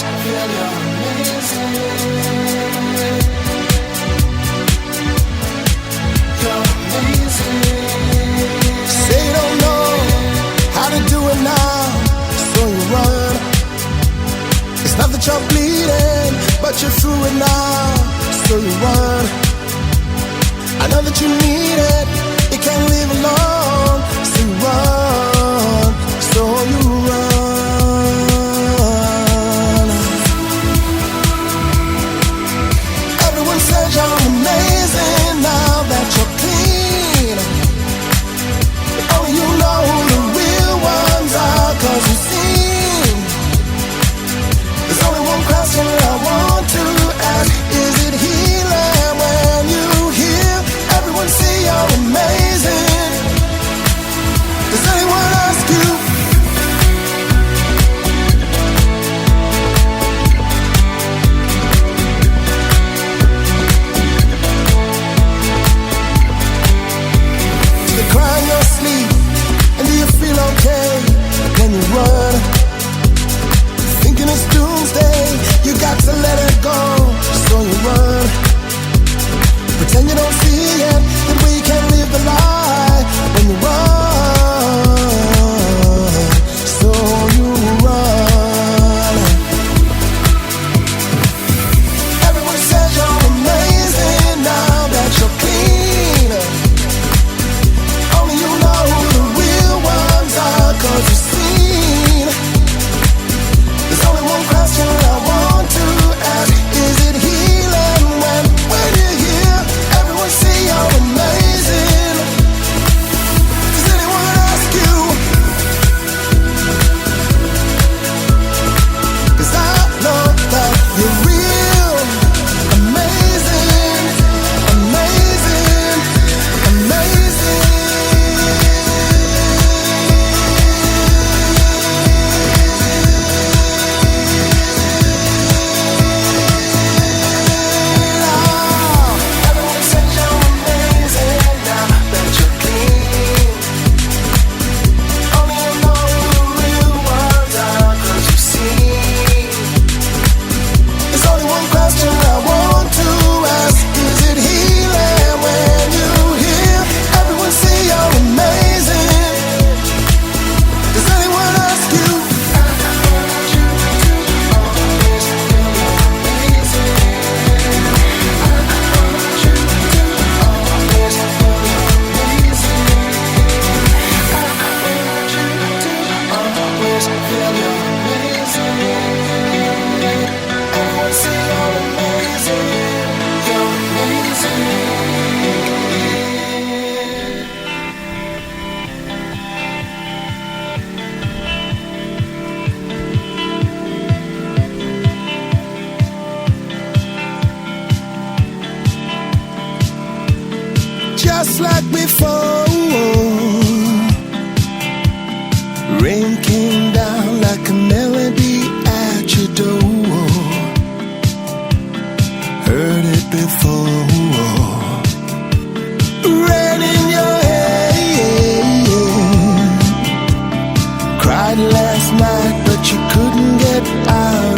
always feel you're amazing. You're amazing. Say you don't know how to do it now, so you run. It's not that you're bleeding, but you're through it now, so you run. I know that you need it, you can't live alone, so you run, so you run. Everyone says you're amazing now that you're clean, but only you know who the real ones are, 'cause you seem. There's only one question I want to ask, is it healing when you hear everyone say you're amazing? Does anyone ask you? Do you cry in your sleep, and do you feel okay? Can you run? Thinking it's doomsday, you got to let it go, so you run. Pretend you don't see it, that we can live the lie when you run, so you run. Everyone says you're amazing now that you're clean. Only you know who the real ones are, 'cause you've seen. There's only one question I want to ask, is it healing when you hear everyone say you're amazing? Does anyone ask you? 'Cause I know that you're real amazing, amazing, amazing. Everyone says you're amazing now that you're clean. Only you know who the real ones are, 'cause you've seen. There's only one question I want to ask, is it healing when you hear everyone say you're amazing? Does anyone ask you? I want you to always feel you're amazing. I want you to always feel you're amazing. I want you to always feel you're amazing. Everyone say you're amazing. You're amazing. Just like before, rain came down like a melody at your door. Heard it before. Rain in your hair. Cried last night, but you couldn't get out